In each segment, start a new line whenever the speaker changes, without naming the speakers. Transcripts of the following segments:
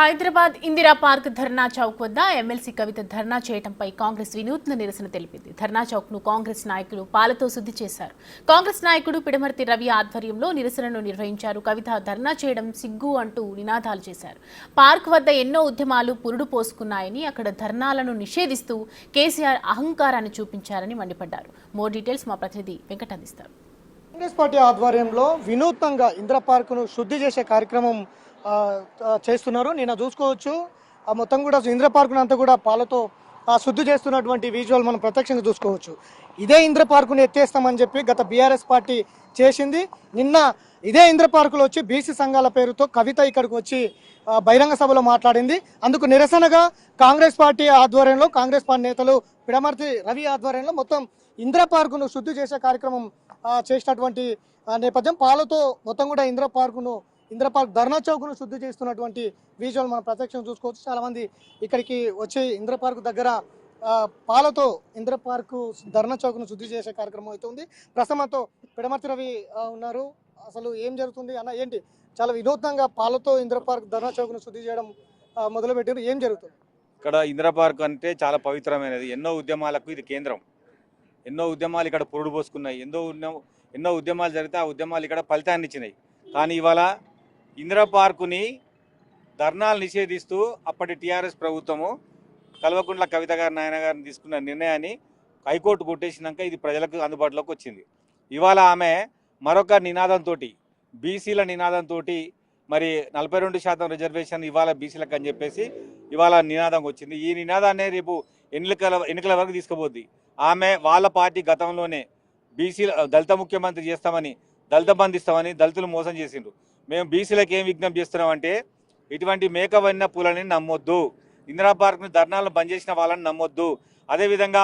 Hyderabad Indira park ధర్నా చౌక్ వద్ద MLC కవిత ధర్నా చేయడంపై కాంగ్రెస్ వినూత్న నిరసన తెలిపింది. ధర్నా చౌక్ ను కాంగ్రెస్ నాయకులు పాలతో శుద్ధి చేశారు. కాంగ్రెస్ నాయకుడు పిడమర్తి రవి ఆధ్వర్యంలో నిరసనను నిర్వహించారు. కవిత ధర్నా చేయడం సిగ్గు అంటూ నినాదాలు చేశారు. పార్క్ వద్ద ఎన్నో ఉద్యమాలు పురుడు పోసుకున్నాయని, అక్కడ ధర్నాలను నిషేధిస్తూ కేసీఆర్ అహంకారాన్ని చూపించారని మండిపడ్డారు. మోర్ డీటెయిల్స్ మా ప్రతినిధి వెంకట్ అందిస్తారు.
కాంగ్రెస్ పార్టీ ఆధ్వర్యంలో వినూత్నంగా ఇందిరా పార్కును శుద్ధి చేసే కార్యక్రమం చేస్తున్నారు. నిన్న చూసుకోవచ్చు, మొత్తం కూడా ఇందిరా పార్కును అంతా కూడా పాలతో శుద్ధి చేస్తున్నటువంటి విజువల్ మనం ప్రత్యక్షంగా చూసుకోవచ్చు. ఇదే ఇందిరా పార్కును ఎత్తేస్తామని చెప్పి గత బీఆర్ఎస్ పార్టీ చేసింది. నిన్న ఇదే ఇందిరా పార్కులో వచ్చి బీసీ సంఘాల పేరుతో కవిత ఇక్కడికి వచ్చి బహిరంగ సభలో మాట్లాడింది. అందుకు నిరసనగా కాంగ్రెస్ పార్టీ ఆధ్వర్యంలో కాంగ్రెస్ పార్టీ నేతలు పిడమర్తి రవి ఆధ్వర్యంలో మొత్తం ఇందిరా పార్కును శుద్ధి చేసే కార్యక్రమం చేసినటువంటి నేపథ్యం. పాలతో మొత్తం కూడా ఇందిరా పార్క్ ధర్నా చౌక్ను శుద్ధి చేస్తున్నటువంటి విజువల్ మనం ప్రత్యక్షం చూసుకోవచ్చు. చాలా మంది ఇక్కడికి వచ్చి ఇందిరా పార్క్ దగ్గర పాలతో ఇందిరా పార్కు ధర్నా చౌక్ను శుద్ధి చేసే కార్యక్రమం అవుతుంది. ప్రస్తుతంతో పిడమర్తి రవి ఉన్నారు. అసలు ఏం జరుగుతుంది అన్న, ఏంటి చాలా వినూత్నంగా పాలతో ఇందిరా పార్క్ ధర్నా చౌక్ను శుద్ధి చేయడం మొదలుపెట్టారు, ఏం జరుగుతుంది
ఇక్కడ? ఇందిరా పార్క్ అంటే చాలా పవిత్రమైనది. ఎన్నో ఉద్యమాలకు ఇది కేంద్రం. ఎన్నో ఉద్యమాలు ఇక్కడ పురుడు పోసుకున్నాయి. ఎన్నో ఉద్యమాలు జరిగితే ఆ ఉద్యమాలు ఇక్కడ ఫలితాన్ని ఇచ్చినాయి. కానీ ఇవాళ ఇందిరా పార్కుని ధర్నాలు నిషేధిస్తూ అప్పటి టీఆర్ఎస్ ప్రభుత్వము కల్వకుంట్ల కవిత గారి నాయన గారిని తీసుకున్న నిర్ణయాన్ని హైకోర్టు కొట్టేసినాక ఇది ప్రజలకు అందుబాటులోకి వచ్చింది. ఇవాళ ఆమె మరొక నినాదంతో, బీసీల నినాదంతో, మరి 42% రిజర్వేషన్ ఇవాళ బీసీలకు అని చెప్పేసి ఇవాళ నినాదం వచ్చింది. ఈ నినాదాన్ని రేపు ఎన్నికల వరకు తీసుకుపోద్ది. ఆమె వాళ్ళ పార్టీ గతంలోనే బీసీల దళిత ముఖ్యమంత్రి చేస్తామని, దళిత బంధు ఇస్తామని దళితులు మోసం చేసిండ్రు. మేము బీసీలకు ఏం విజ్ఞప్తి చేస్తున్నామంటే, ఇటువంటి మేకవన్న పూలని నమ్మొద్దు, ఇందిరా పార్క్ని ధర్నాలను బంద్ చేసిన వాళ్ళని నమ్మొద్దు. అదేవిధంగా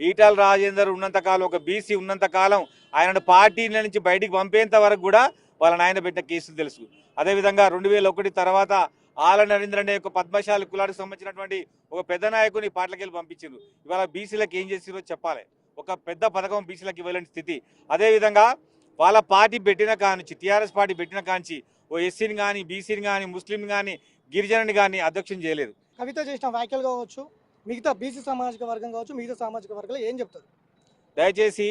ఈటల రాజేందర్ ఉన్నంతకాలం, ఒక బీసీ ఉన్నంతకాలం ఆయన పార్టీల నుంచి బయటికి పంపేంత వరకు కూడా వాళ్ళ నాయన పెట్టిన కేసులు తెలుసు. అదేవిధంగా 2001 తర్వాత ఆల నరేంద్ర అనే ఒక పద్మశాలి కులానికి సంబంధించినటువంటి ఒక పెద్ద నాయకుని పార్టీలకి పంపించారు. ఇవాళ బీసీలకు ఏం చేసిరో చెప్పాలి. ఒక పెద్ద పథకం బీసీలకు ఇవ్వలేని స్థితి. అదేవిధంగా వాళ్ళ పార్టీ పెట్టిన కానించి, టీఆర్ఎస్ పార్టీ పెట్టిన కానించి ఓ ఎస్సీని కానీ, బీసీని కానీ, ముస్లింని కానీ, గిరిజనుని కానీ అధ్యక్షం చేయలేదు.
కవిత చేసిన వ్యాఖ్యలు కావచ్చు, మిగతా బీసీ సామాజిక వర్గం కావచ్చు, మిగతా సామాజిక వర్గాలు ఏం చెప్తారు?
దయచేసి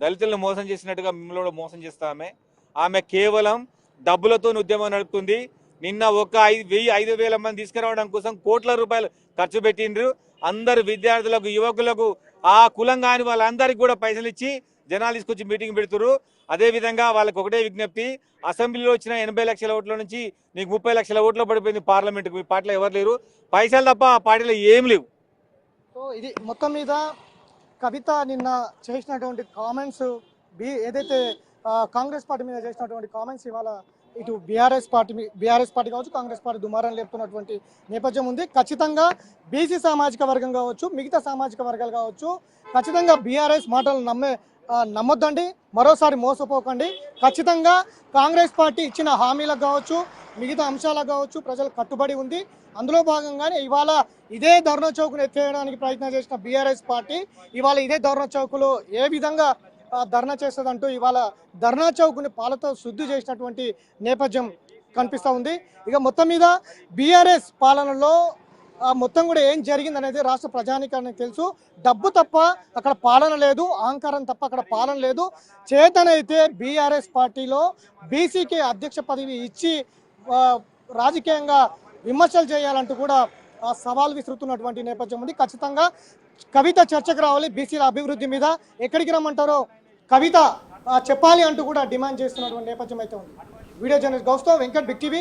దళితులను మోసం చేసినట్టుగా మిమ్మల్ని కూడా మోసం చేస్తామే. ఆమె కేవలం డబ్బులతో ఉద్యమం నడుపుతుంది. నిన్న ఒక 5,000 మంది తీసుకురావడం కోసం కోట్ల రూపాయలు ఖర్చు పెట్టిండ్రు. అందరు విద్యార్థులకు, యువకులకు, ఆ కులం కాని వాళ్ళందరికీ కూడా పైసలు ఇచ్చి జనాలు తీసుకొచ్చి మీటింగ్ పెడుతున్నారు. అదేవిధంగా వాళ్ళకి ఒకటే విజ్ఞప్తి, అసెంబ్లీలో వచ్చిన 80 లక్షల ఓట్ల నుంచి నీకు 30 లక్షల ఓట్లు పడిపోయింది పార్లమెంట్కి. మీ పార్టీలో ఎవరు లేరు, పైసలు తప్ప ఆ పార్టీలో ఏం లేవు.
సో ఇది మొత్తం మీద కవిత నిన్న చేసినటువంటి కామెంట్స్, ఏదైతే కాంగ్రెస్ పార్టీ మీద చేసినటువంటి కామెంట్స్ ఇవాళ ఇటు బీఆర్ఎస్ పార్టీ కావచ్చు, కాంగ్రెస్ పార్టీ దుమారాన్ని లేపుతున్నటువంటి నేపథ్యం ఉంది. ఖచ్చితంగా బీసీ సామాజిక వర్గం కావచ్చు, మిగతా సామాజిక వర్గాలు కావచ్చు, ఖచ్చితంగా బీఆర్ఎస్ మాటలు నమ్మొద్దండి, మరోసారి మోసపోకండి. ఖచ్చితంగా కాంగ్రెస్ పార్టీ ఇచ్చిన హామీలకు కావచ్చు, మిగతా అంశాలకు కావచ్చు ప్రజలు కట్టుబడి ఉంది. అందులో భాగంగానే ఇవాళ ఇదే ధర్నా చౌక్ను ఎత్తేయడానికి ప్రయత్నం చేసిన బీఆర్ఎస్ పార్టీ ఇవాళ ఇదే ధర్నా చౌక్లో ఏ విధంగా ధర్నా చేస్తుందంటూ ఇవాళ ధర్నా చౌక్ని పాలతో శుద్ధి చేసినటువంటి నేపథ్యం కనిపిస్తూ ఉంది. ఇక మొత్తం మీద బీఆర్ఎస్ పాలనలో మొత్తం కూడా ఏం జరిగింది అనేది రాష్ట్ర ప్రజానీకానికి తెలుసు. డబ్బు తప్ప అక్కడ పాలన లేదు, అహంకారం తప్ప అక్కడ పాలన లేదు. చేతనైతే బీఆర్ఎస్ పార్టీలో బీసీకి అధ్యక్ష పదవి ఇచ్చి రాజకీయంగా విమర్శలు చేయాలంటూ కూడా సవాల్ విసురుతున్నటువంటి నేపథ్యం ఉంది. ఖచ్చితంగా కవిత చర్చకు రావాలి, బీసీల అభివృద్ధి మీద ఎక్కడికి రమ్మంటారో కవిత చెప్పాలి అంటూ కూడా డిమాండ్ చేస్తున్నటువంటి నేపథ్యం అయితే ఉంది. వీడియో జర్నలిస్ట్ గౌస్తో వెంకట్, బిగ్ టీవీ.